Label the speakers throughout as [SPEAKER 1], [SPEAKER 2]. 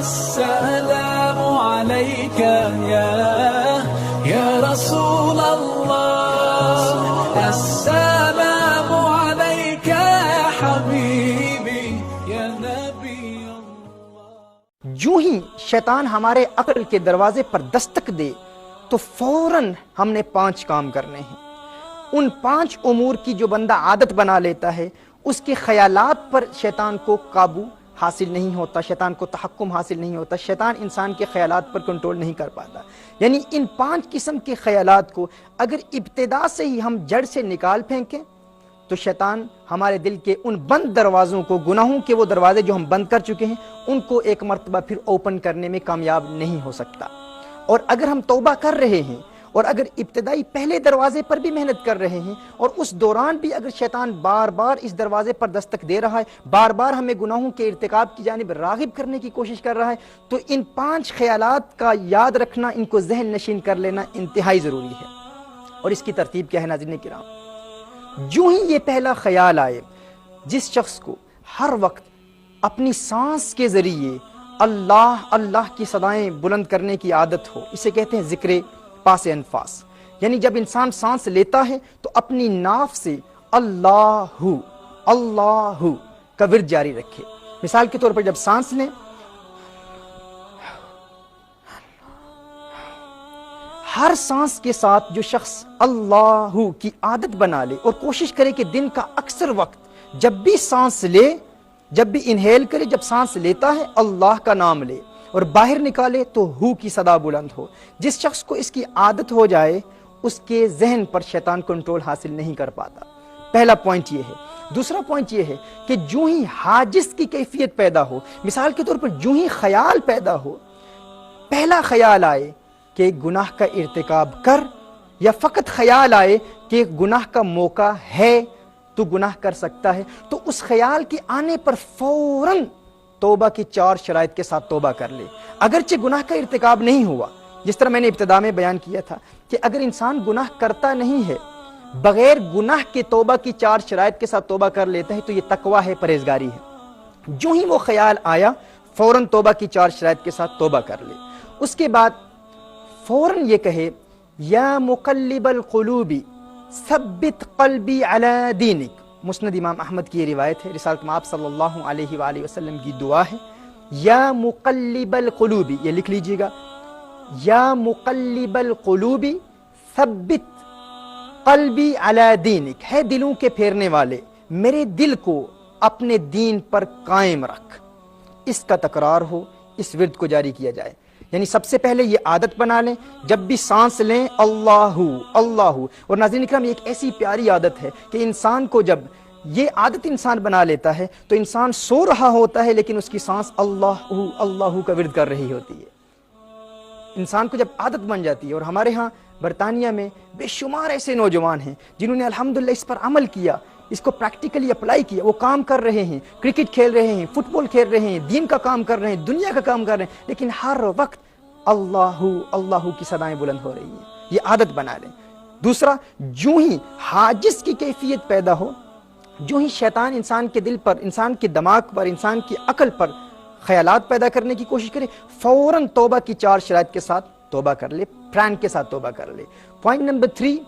[SPEAKER 1] السلام عليك يا رسول الله السلام عليك يا حبيبي يا نبي الله.
[SPEAKER 2] جو ہی شیطان ہمارے عقل کے دروازے پر دستک دے تو فوراً ہم نے 5 کام کرنے ہیں. ان 5 امور کی جو بندہ عادت بنا لیتا ہے اس کے خیالات پر شیطان کو قابو حاصل نہیں ہوتا، شیطان کو تحکم حاصل نہیں ہوتا، شیطان انسان کے خیالات پر کنٹرول نہیں کر پاتا. یعنی ان 5 قسم کے خیالات کو اگر ابتدا سے ہی ہم جڑ سے نکال پھینکیں تو شیطان ہمارے دل کے ان بند دروازوں کو، گناہوں کے وہ دروازے جو ہم بند کر چکے ہیں، ان کو ایک مرتبہ پھر اوپن کرنے میں کامیاب نہیں ہو سکتا. اور اگر ہم توبہ کر رہے ہیں اور اگر ابتدائی پہلے دروازے پر بھی محنت کر رہے ہیں اور اس دوران بھی اگر شیطان بار بار اس دروازے پر دستک دے رہا ہے، بار بار ہمیں گناہوں کے ارتکاب کی جانب راغب کرنے کی کوشش کر رہا ہے، تو ان 5 خیالات کا یاد رکھنا، ان کو ذہن نشین کر لینا انتہائی ضروری ہے. اور اس کی ترتیب کیا ہے ناظرین کرام؟ جو ہی یہ پہلا خیال آئے، جس شخص کو ہر وقت اپنی سانس کے ذریعے اللہ اللہ کی صدائیں بلند کرنے کی عادت ہو، اسے کہتے ہیں ذکر پاس انفاس. یعنی جب انسان سانس لیتا ہے تو اپنی ناف سے اللہ اللہ کا ورد جاری رکھے. مثال کے طور پر جب سانس لیں، ہر سانس کے ساتھ جو شخص اللہ کی عادت بنا لے اور کوشش کرے کہ دن کا اکثر وقت جب بھی سانس لے، جب بھی انہیل کرے، جب سانس لیتا ہے اللہ کا نام لے اور باہر نکالے تو ہو کی صدا بلند ہو. جس شخص کو اس کی عادت ہو جائے اس کے ذہن پر شیطان کنٹرول حاصل نہیں کر پاتا. پہلا پوائنٹ یہ ہے. دوسرا پوائنٹ یہ ہے کہ جو ہی حاجز کی کیفیت پیدا ہو، مثال کے طور پر جو ہی خیال پیدا ہو، پہلا خیال آئے کہ گناہ کا ارتکاب کر، یا فقط خیال آئے کہ گناہ کا موقع ہے تو گناہ کر سکتا ہے، تو اس خیال کے آنے پر فوراً توبہ کی 4 شرائط کے ساتھ توبہ کر لے. اگرچہ گناہ کا ارتکاب نہیں ہوا، جس طرح میں نے ابتدا میں بیان کیا تھا کہ اگر انسان گناہ کرتا نہیں ہے، بغیر گناہ کے توبہ کی 4 شرائط کے ساتھ توبہ کر لیتا ہے تو یہ تقویٰ ہے، پرہیزگاری ہے. جو ہی وہ خیال آیا فوراً توبہ کی 4 شرائط کے ساتھ توبہ کر لے. اس کے بعد فوراً یہ کہے یا مقلب القلوب ثبت قلبی علی دینک. مسند امام احمد کی یہ روایت ہے، رسالت مآب صلی اللہ علیہ وآلہ وسلم کی دعا ہے. یا مقلب القلوب، یہ لکھ لیجئے گا، یا مقلب القلوب ثبت قلبی علی دینک، ہے دلوں کے پھیرنے والے، میرے دل کو اپنے دین پر قائم رکھ. اس کا تکرار ہو، اس ورد کو جاری کیا جائے. یعنی سب سے پہلے یہ عادت بنا لیں، جب بھی سانس لیں اللہ اللہ. اور ناظرین کرام، یہ ایک ایسی پیاری عادت ہے کہ انسان کو جب یہ عادت انسان بنا لیتا ہے تو انسان سو رہا ہوتا ہے لیکن اس کی سانس اللہ اللہ کا ورد کر رہی ہوتی ہے. انسان کو جب عادت بن جاتی ہے، اور ہمارے ہاں برطانیہ میں بے شمار ایسے نوجوان ہیں جنہوں نے الحمدللہ اس پر عمل کیا، اس کو پریکٹیکلی اپلائی کیا. وہ کام کر رہے ہیں، کرکٹ کھیل رہے ہیں، فٹ بال کھیل رہے ہیں، دین کا کام کر رہے ہیں، دنیا کا کام کر رہے ہیں، لیکن ہر وقت اللہ اللہ کی صدائیں بلند ہو رہی ہیں. یہ عادت بنا لیں. دوسرا، جو ہی حاجز کی کیفیت پیدا ہو، جو ہی شیطان انسان کے دل پر، انسان کے دماغ پر، انسان کی عقل پر خیالات پیدا کرنے کی کوشش کرے، فوراً توبہ کی 4 شرائط کے ساتھ توبہ کر لے، پران کے ساتھ توبہ کر لے. پوائنٹ نمبر 3،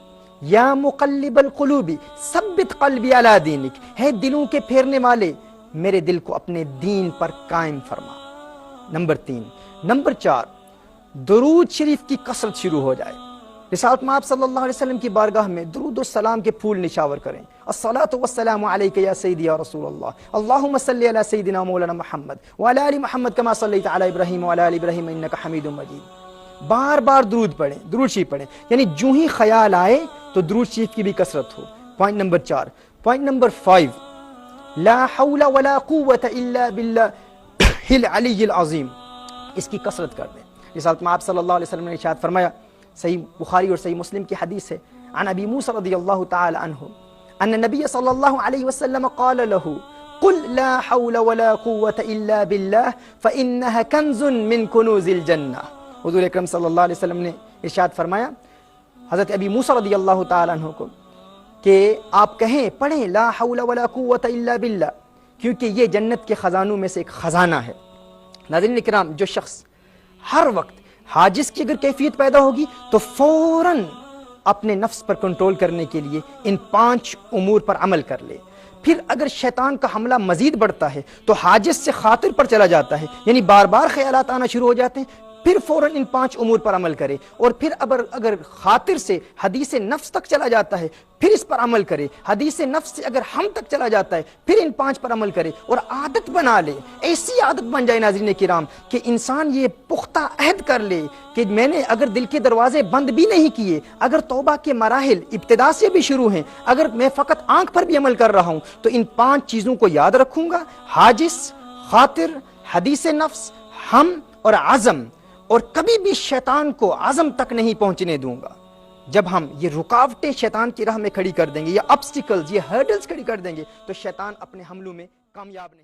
[SPEAKER 2] یا مقلب القلوب ثبت قلبی علی دینک، ہے دلوں کے پھیرنے والے، میرے دل کو اپنے دین پر قائم فرما. نمبر 3. نمبر 4، درود شریف کی کثرت شروع ہو جائے. رسالت مآب صلی اللہ علیہ وسلم کی بارگاہ میں درود و سلام کے پھول نشاور کریں. الصلاۃ والسلام علیک یا سیدی یا رسول اللہ، اللہم صلی علی سیدنا مولانا محمد وعلی آل محمد کما صلیت علی ابراہیم وعلی آل ابراہیم انک حمید مجید. بار بار درود پڑھیں، درود شریف پڑھیں. یعنی جو ہی خیال آئے تو درود شریف کی بھی کثرت ہو. Point number 4. پوائنٹ نمبر 5، لا حول ولا قوة الا باللہ العلی العظیم، اس کی کثرت کر دیں. رسالت مآب صلی اللہ علیہ وسلم نے ارشاد فرمایا، صحیح بخاری اور صحیح مسلم کی حدیث ہے، عن ابی موسیٰ رضی اللہ تعالی عنہ ان النبی صلی اللہ علیہ وسلم قال له قل لا حول ولا قوة الا باللہ فإنها کنز من کنوز الجنہ. حضور اکرم صلی اللہ علیہ وسلم نے ارشاد فرمایا حضرت ابی موسیٰ رضی اللہ تعالی عنہ کو کہ آپ کہیں، پڑھیں لا حول ولا قوة الا باللہ، کیونکہ یہ جنت کے خزانوں میں سے ایک خزانہ ہے. ناظرین کرام، جو شخص ہر وقت حاجز کی اگر کیفیت پیدا ہوگی تو فوراً اپنے نفس پر کنٹرول کرنے کے لیے ان 5 امور پر عمل کر لے۔ پھر اگر شیطان کا حملہ مزید بڑھتا ہے تو حاجز سے خاطر پر چلا جاتا ہے، یعنی بار بار خیالات آنا شروع ہو جاتے ہیں، پھر فوراً ان 5 امور پر عمل کرے، اور پھر اگر خاطر سے حدیث نفس تک چلا جاتا ہے پھر اس پر عمل کرے، حدیث نفس سے اگر ہم تک چلا جاتا ہے پھر ان 5 پر عمل کرے اور عادت بنا لے، ایسی عادت بن جائے ناظرین کرام کہ انسان یہ پختہ عہد کر لے کہ میں نے اگر دل کے دروازے بند بھی نہیں کیے، اگر توبہ کے مراحل ابتدا سے بھی شروع ہیں، اگر میں فقط آنکھ پر بھی عمل کر رہا ہوں تو ان 5 چیزوں کو یاد رکھوں گا، حاجز، خاطر، حدیث نفس، ہم اور عزم، اور کبھی بھی شیطان کو عزم تک نہیں پہنچنے دوں گا۔ جب ہم یہ رکاوٹیں شیطان کی راہ میں کھڑی کر دیں گے، یہ obstacles، یہ hurdles کھڑی کر دیں گے، تو شیطان اپنے حملوں میں کامیاب نہیں